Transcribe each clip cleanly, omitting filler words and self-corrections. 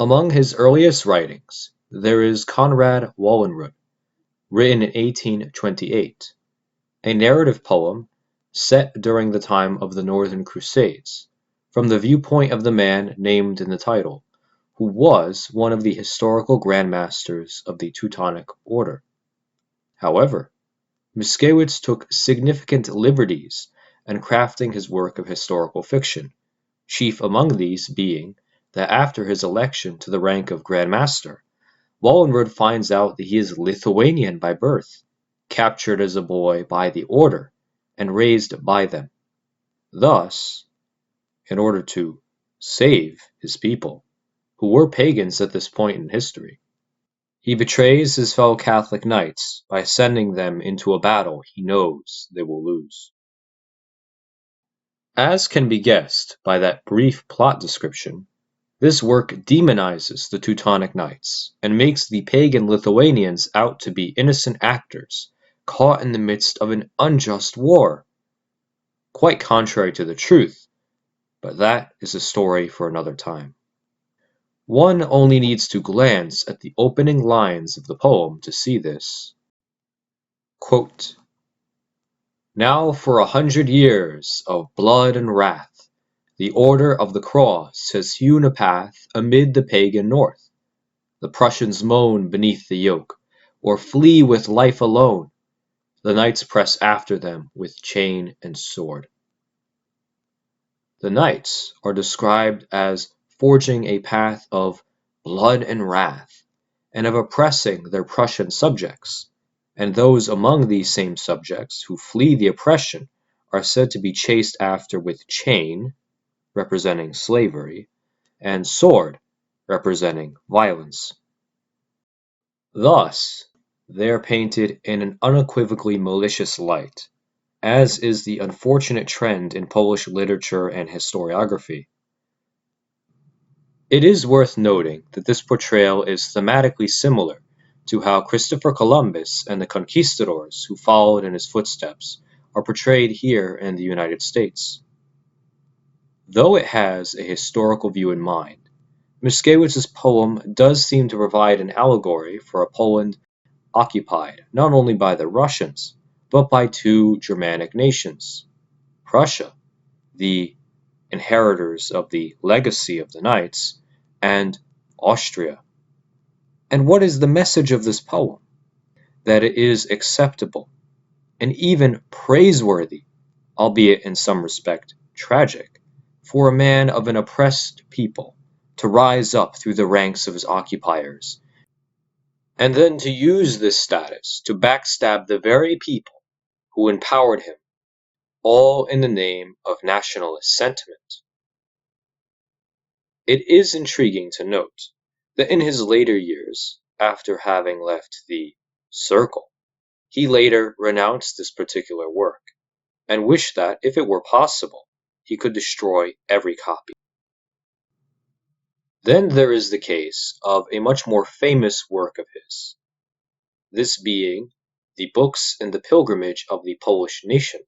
Among his earliest writings, there is Konrad Wallenrod, written in 1828, a narrative poem set during the time of the Northern Crusades, from the viewpoint of the man named in the title, who was one of the historical grandmasters of the Teutonic Order. However, Mickiewicz took significant liberties in crafting his work of historical fiction, chief among these being that after his election to the rank of Grand Master, Wallenrod finds out that he is Lithuanian by birth, captured as a boy by the Order, and raised by them. Thus, in order to save his people, who were pagans at this point in history, he betrays his fellow Catholic knights by sending them into a battle he knows they will lose. As can be guessed by that brief plot description, this work demonizes the Teutonic Knights and makes the pagan Lithuanians out to be innocent actors caught in the midst of an unjust war. Quite contrary to the truth, but that is a story for another time. One only needs to glance at the opening lines of the poem to see this. Quote, "Now for 100 years of blood and wrath, the Order of the Cross has hewn a path amid the pagan north. The Prussians moan beneath the yoke, or flee with life alone. The knights press after them with chain and sword." The knights are described as forging a path of blood and wrath, and of oppressing their Prussian subjects, and those among these same subjects who flee the oppression are said to be chased after with chain, representing slavery, and sword, representing violence. Thus, they are painted in an unequivocally malicious light, as is the unfortunate trend in Polish literature and historiography. It is worth noting that this portrayal is thematically similar to how Christopher Columbus and the conquistadors who followed in his footsteps are portrayed here in the United States. Though it has a historical view in mind, Mickiewicz's poem does seem to provide an allegory for a Poland occupied not only by the Russians, but by two Germanic nations, Prussia, the inheritors of the legacy of the knights, and Austria. And what is the message of this poem? That it is acceptable, and even praiseworthy, albeit in some respect tragic, for a man of an oppressed people to rise up through the ranks of his occupiers, and then to use this status to backstab the very people who empowered him, all in the name of nationalist sentiment. It is intriguing to note that in his later years, after having left the circle, he later renounced this particular work, and wished that, if it were possible, he could destroy every copy. Then there is the case of a much more famous work of his, this being the Books in the Pilgrimage of the Polish Nation,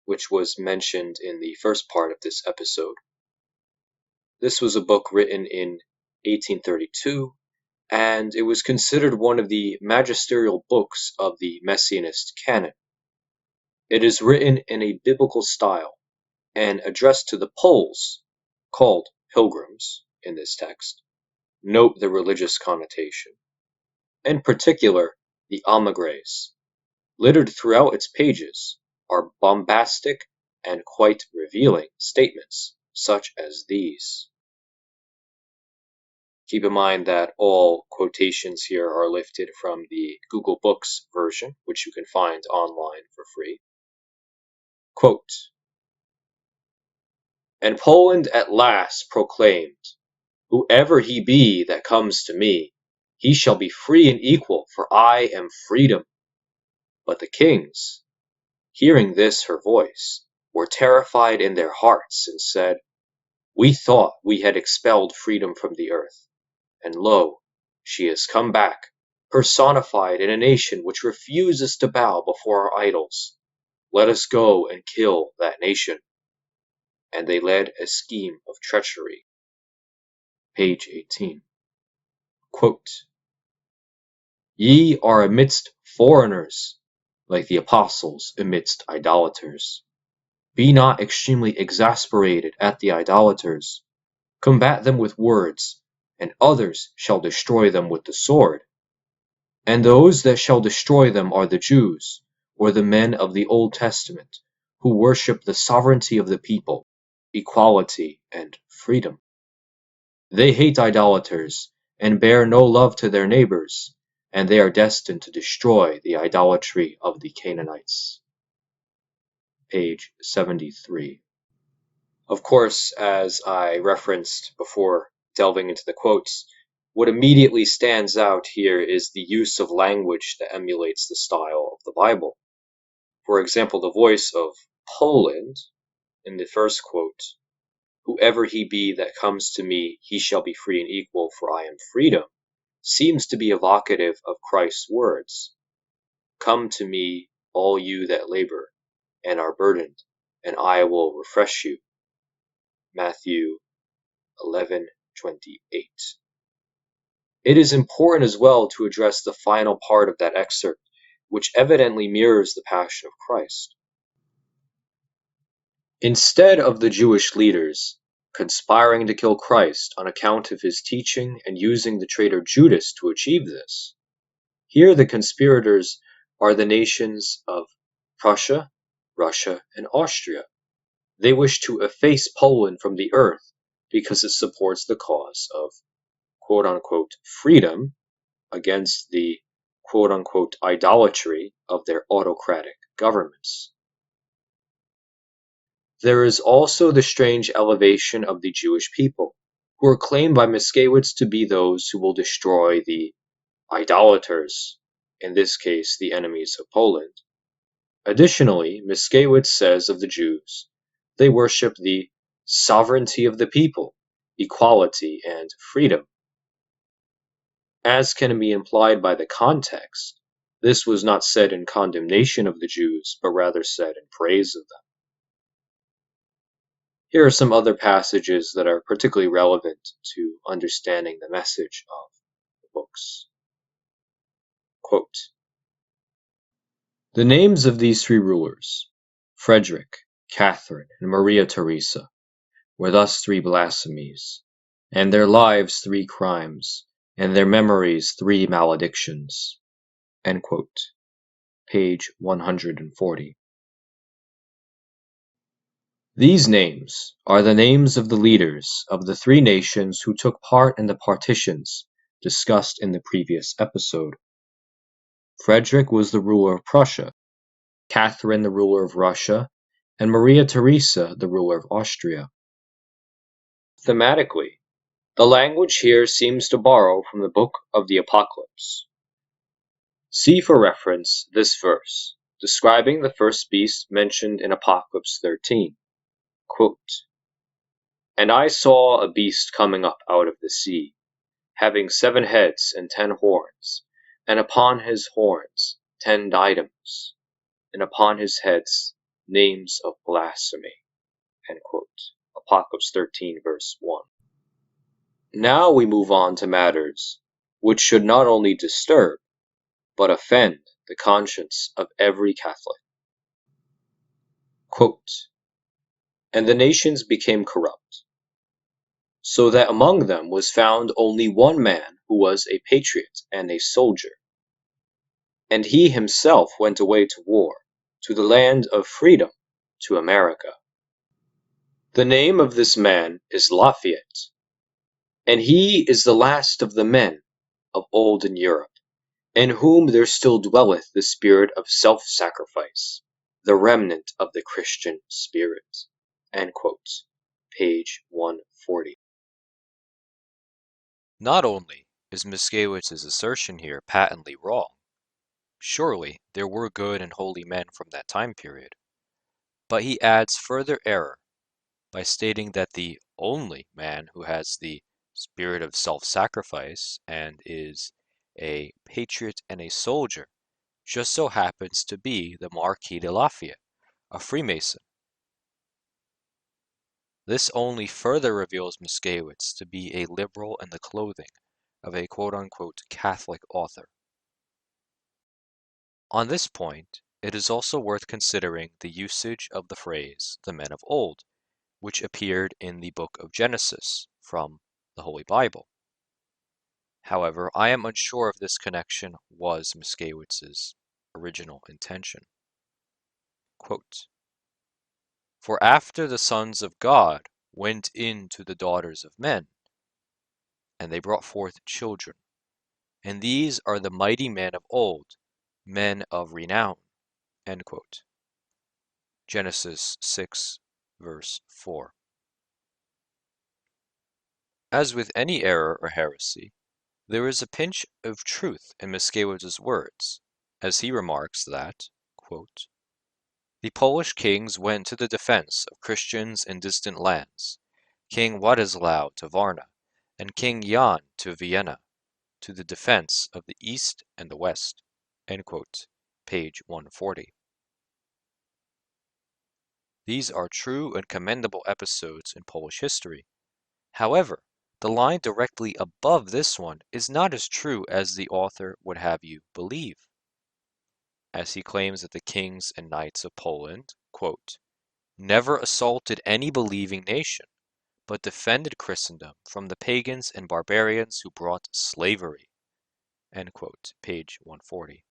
which was mentioned in the first part of this episode. This was a book written in 1832, and it was considered one of the magisterial books of the Messianist canon. It is written in a biblical style and addressed to the Poles, called pilgrims in this text. Note the religious connotation. In particular, the emigres. Littered throughout its pages are bombastic and quite revealing statements, such as these. Keep in mind that all quotations here are lifted from the Google Books version, which you can find online for free. Quote, "And Poland at last proclaimed, Whoever he be that comes to me, he shall be free and equal, for I am freedom. But the kings, hearing this her voice, were terrified in their hearts, and said, We thought we had expelled freedom from the earth, and lo, she is come back, personified in a nation which refuses to bow before our idols. Let us go and kill that nation." And they led a scheme of treachery. page 18. Quote, "Ye are amidst foreigners, like the apostles amidst idolaters. Be not extremely exasperated at the idolaters. Combat them with words, and others shall destroy them with the sword. And those that shall destroy them are the Jews, or the men of the Old Testament, who worship the sovereignty of the people, equality, and freedom. They hate idolaters, and bear no love to their neighbors, and they are destined to destroy the idolatry of the Canaanites." Page 73. Of course, as I referenced before delving into the quotes, what immediately stands out here is the use of language that emulates the style of the Bible. For example, the voice of Poland in the first quote, "Whoever he be that comes to me, he shall be free and equal, for I am freedom," seems to be evocative of Christ's words, "Come to me, all you that labor and are burdened, and I will refresh you." Matthew 11:28. It is important as well to address the final part of that excerpt, which evidently mirrors the Passion of Christ. Instead of the Jewish leaders conspiring to kill Christ on account of his teaching and using the traitor Judas to achieve this, here the conspirators are the nations of Prussia, Russia, and Austria. They wish to efface Poland from the earth because it supports the cause of quote-unquote freedom against the quote-unquote idolatry of their autocratic governments. There is also the strange elevation of the Jewish people, who are claimed by Mickiewicz to be those who will destroy the idolaters, in this case the enemies of Poland. Additionally, Mickiewicz says of the Jews, they worship the sovereignty of the people, equality, and freedom. As can be implied by the context, this was not said in condemnation of the Jews, but rather said in praise of them. Here are some other passages that are particularly relevant to understanding the message of the books. Quote, "The names of these three rulers, Frederick, Catherine, and Maria Theresa, were thus three blasphemies, and their lives three crimes, and their memories three maledictions." End quote. Page 140. These names are the names of the leaders of the three nations who took part in the partitions discussed in the previous episode. Frederick was the ruler of Prussia, Catherine the ruler of Russia, and Maria Theresa the ruler of Austria. Thematically, the language here seems to borrow from the book of the Apocalypse. See for reference this verse, describing the first beast mentioned in Apocalypse 13. Quote, "And I saw a beast coming up out of the sea, having 7 heads and 10 horns, and upon his horns 10 diadems, and upon his heads names of blasphemy." End quote. Apocalypse 13, verse 1. Now we move on to matters which should not only disturb, but offend the conscience of every Catholic. Quote, "And the nations became corrupt, so that among them was found only one man who was a patriot and a soldier. And he himself went away to war, to the land of freedom, to America. The name of this man is Lafayette, and he is the last of the men of olden Europe, in whom there still dwelleth the spirit of self-sacrifice, the remnant of the Christian spirit." End quote. Page 140. Not only is Mickiewicz's assertion here patently wrong, surely there were good and holy men from that time period, but he adds further error by stating that the only man who has the spirit of self-sacrifice and is a patriot and a soldier just so happens to be the Marquis de Lafayette, a Freemason. This only further reveals Mickiewicz to be a liberal in the clothing of a quote-unquote Catholic author. On this point, it is also worth considering the usage of the phrase "the men of old," which appeared in the book of Genesis from the Holy Bible. However, I am unsure if this connection was Mickiewicz's original intention. Quote, "For after the sons of God went in to the daughters of men, and they brought forth children, and these are the mighty men of old, men of renown." End quote. Genesis 6, verse 4. As with any error or heresy, there is a pinch of truth in Mickiewicz's words, as he remarks that, quote, "The Polish kings went to the defense of Christians in distant lands, King Władysław to Varna, and King Jan to Vienna, to the defense of the East and the West." End quote. Page 140. These are true and commendable episodes in Polish history. However, the line directly above this one is not as true as the author would have you believe, as he claims that the kings and knights of Poland, quote, "never assaulted any believing nation, but defended Christendom from the pagans and barbarians who brought slavery." End quote. Page 140.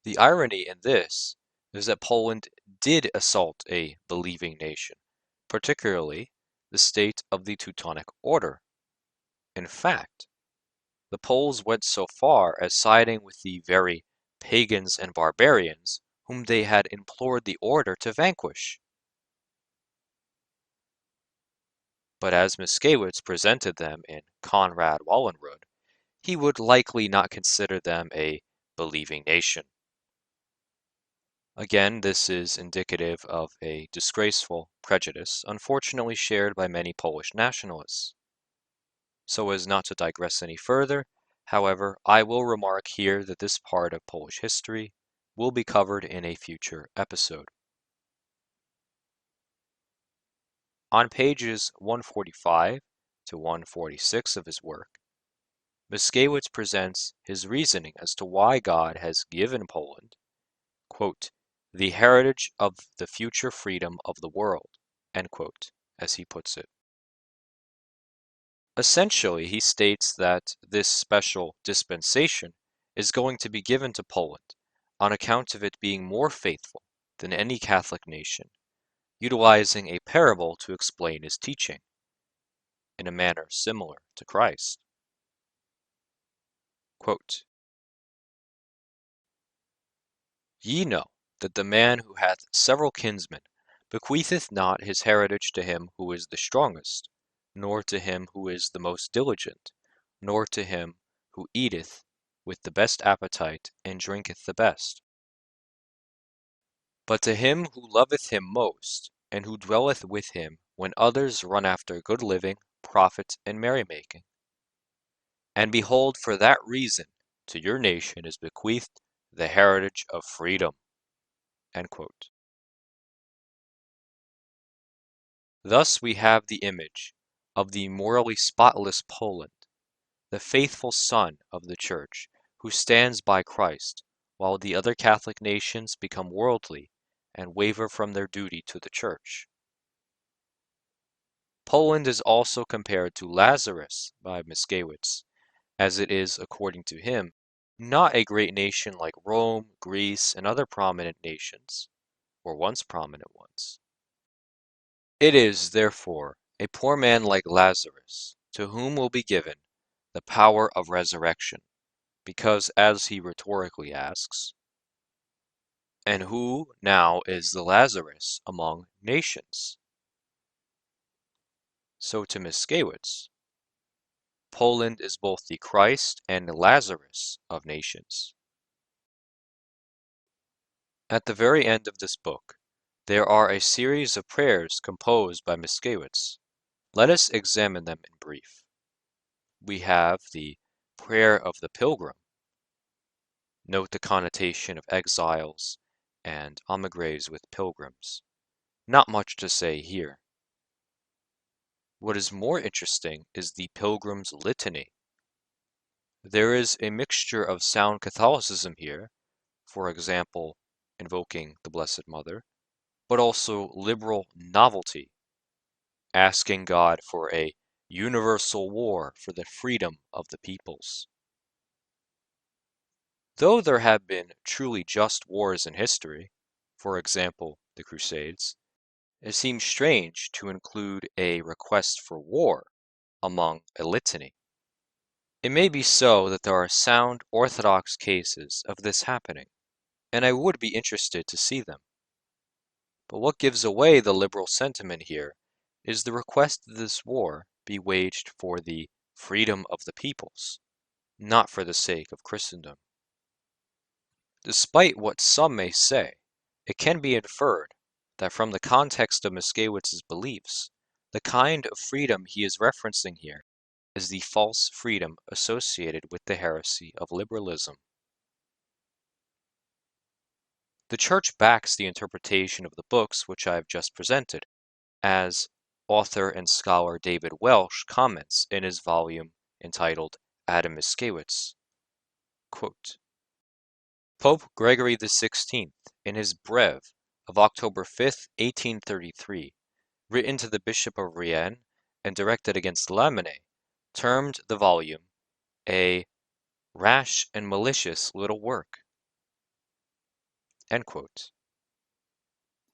The irony in this is that Poland did assault a believing nation, particularly the state of the Teutonic Order. In fact, the Poles went so far as siding with the very pagans and barbarians whom they had implored the order to vanquish. But as Mickiewicz presented them in Konrad Wallenrod, he would likely not consider them a believing nation. Again, this is indicative of a disgraceful prejudice, unfortunately shared by many Polish nationalists. So as not to digress any further, however, I will remark here that this part of Polish history will be covered in a future episode. On pages 145 to 146 of his work, Mickiewicz presents his reasoning as to why God has given Poland, quote, "the heritage of the future freedom of the world," end quote, as he puts it. Essentially, he states that this special dispensation is going to be given to Poland on account of it being more faithful than any Catholic nation, utilizing a parable to explain his teaching, in a manner similar to Christ. Quote, "Ye know that the man who hath several kinsmen bequeatheth not his heritage to him who is the strongest, nor to him who is the most diligent, nor to him who eateth with the best appetite and drinketh the best, but to him who loveth him most, and who dwelleth with him when others run after good living, profit, and merrymaking. And behold, for that reason to your nation is bequeathed the heritage of freedom." End quote. Thus we have the image of the morally spotless Poland, the faithful son of the Church, who stands by Christ, while the other Catholic nations become worldly and waver from their duty to the Church. Poland is also compared to Lazarus by Mickiewicz, as it is, according to him, not a great nation like Rome, Greece, and other prominent nations, or once prominent ones. It is, therefore, a poor man like Lazarus, to whom will be given the power of resurrection, because, as he rhetorically asks, "And who now is the Lazarus among nations?" So to Mickiewicz, Poland is both the Christ and Lazarus of nations. At the very end of this book, there are a series of prayers composed by Mickiewicz. Let us examine them in brief. We have the Prayer of the Pilgrim. Note the connotation of exiles and emigres with pilgrims. Not much to say here. What is more interesting is the Pilgrim's Litany. There is a mixture of sound Catholicism here, for example, invoking the Blessed Mother, but also liberal novelty, asking God for a universal war for the freedom of the peoples. Though there have been truly just wars in history, for example, the Crusades, it seems strange to include a request for war among a litany. It may be so that there are sound Orthodox cases of this happening, and I would be interested to see them. But what gives away the liberal sentiment here is the request that this war be waged for the freedom of the peoples, not for the sake of Christendom. Despite what some may say, it can be inferred that from the context of Mickiewicz's beliefs, the kind of freedom he is referencing here is the false freedom associated with the heresy of liberalism. The Church backs the interpretation of the books which I have just presented, as author and scholar David Welsh comments in his volume entitled Adam Mickiewicz. Quote, Pope Gregory XVI, in his Breve of October 5, 1833, written to the Bishop of Rienne and directed against Lamennais, termed the volume a rash and malicious little work. End quote.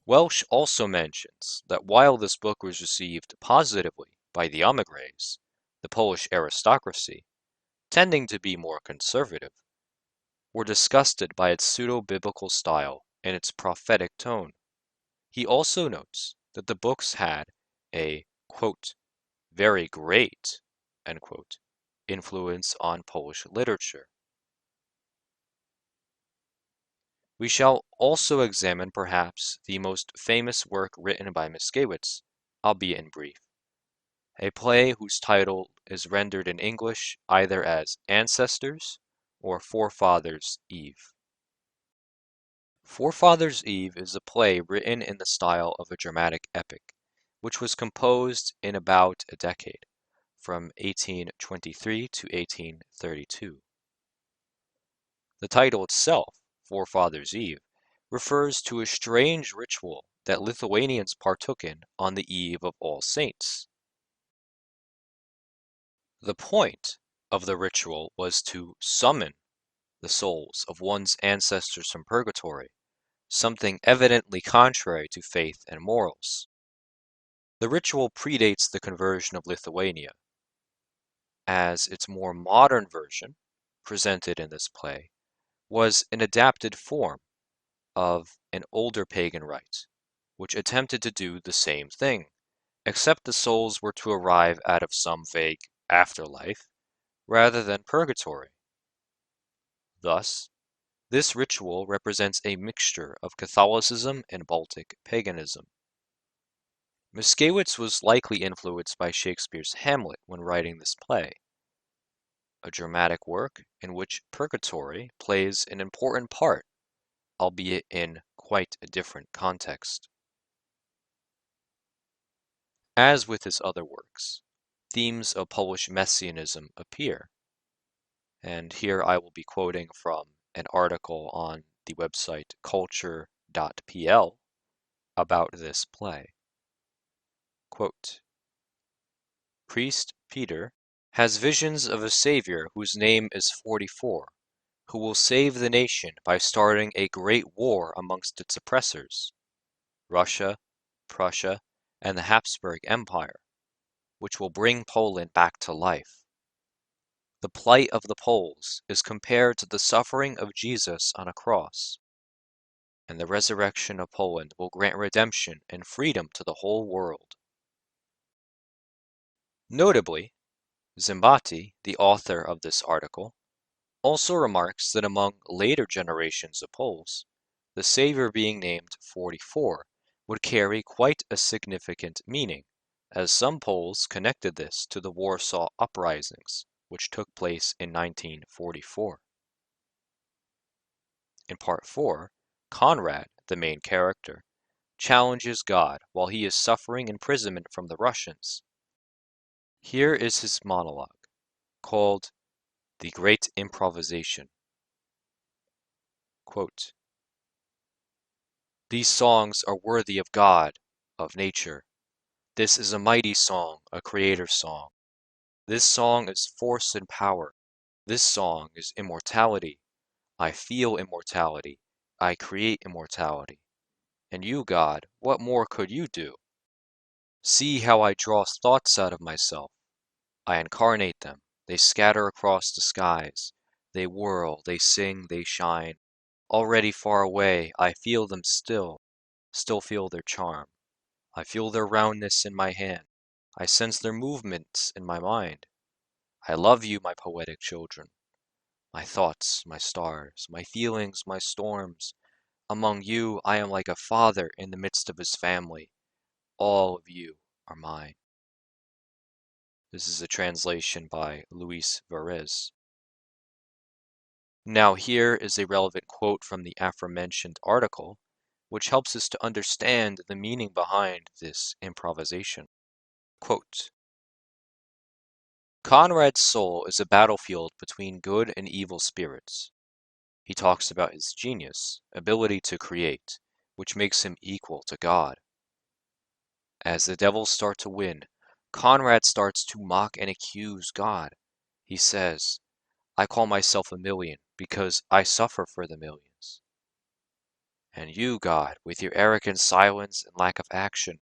Welsh also mentions that while this book was received positively by the émigrés, the Polish aristocracy, tending to be more conservative, were disgusted by its pseudo-biblical style and its prophetic tone. He also notes that the books had a, quote, very great, end quote, influence on Polish literature. We shall also examine perhaps the most famous work written by Mickiewicz, albeit in brief, a play whose title is rendered in English either as Ancestors or Forefathers' Eve. Forefathers' Eve is a play written in the style of a dramatic epic, which was composed in about a decade, from 1823 to 1832. The title itself, Forefathers' Eve, refers to a strange ritual that Lithuanians partook in on the eve of All Saints. The point of the ritual was to summon the souls of one's ancestors from purgatory, something evidently contrary to faith and morals. The ritual predates the conversion of Lithuania, as its more modern version, presented in this play, was an adapted form of an older pagan rite, which attempted to do the same thing, except the souls were to arrive out of some vague afterlife rather than purgatory. Thus, this ritual represents a mixture of Catholicism and Baltic paganism. Mickiewicz was likely influenced by Shakespeare's Hamlet when writing this play, a dramatic work in which purgatory plays an important part, albeit in quite a different context. As with his other works, themes of Polish Messianism appear, and here I will be quoting from an article on the website culture.pl about this play. Quote, Priest Peter has visions of a savior whose name is 44, who will save the nation by starting a great war amongst its oppressors, Russia, Prussia, and the Habsburg Empire, which will bring Poland back to life. The plight of the Poles is compared to the suffering of Jesus on a cross, and the resurrection of Poland will grant redemption and freedom to the whole world. Notably, Zimbati, the author of this article, also remarks that among later generations of Poles, the Savior being named 44 would carry quite a significant meaning, as some Poles connected this to the Warsaw uprisings, which took place in 1944. In Part 4, Conrad, the main character, challenges God while he is suffering imprisonment from the Russians. Here is his monologue, called The Great Improvisation. Quote, "These songs are worthy of God, of nature. This is a mighty song, a creator's song. This song is force and power. This song is immortality. I feel immortality. I create immortality. And you, God, what more could you do? See how I draw thoughts out of myself. I incarnate them. They scatter across the skies. They whirl, they sing, they shine. Already far away, I feel them still feel their charm. I feel their roundness in my hand. I sense their movements in my mind. I love you, my poetic children. My thoughts, my stars, my feelings, my storms. Among you, I am like a father in the midst of his family. All of you are mine." This is a translation by Luis Varese. Now here is a relevant quote from the aforementioned article, which helps us to understand the meaning behind this improvisation. Quote, "Conrad's soul is a battlefield between good and evil spirits. He talks about his genius, ability to create, which makes him equal to God. As the devils start to win, Conrad starts to mock and accuse God. He says, 'I call myself a million because I suffer for the millions. And you, God, with your arrogant silence and lack of action,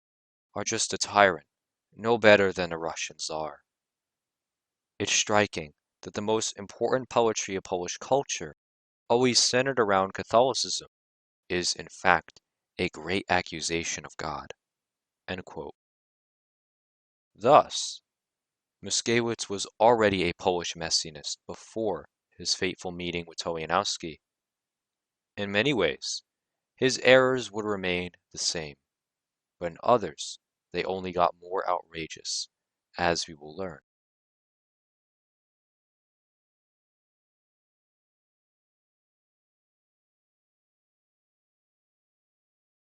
are just a tyrant, no better than a Russian Tsar.' It's striking that the most important poetry of Polish culture, always centered around Catholicism, is in fact a great accusation of God." End quote. Thus, Mickiewicz was already a Polish Messianist before his fateful meeting with Tojanowski. In many ways, his errors would remain the same, but in others, they only got more outrageous, as we will learn.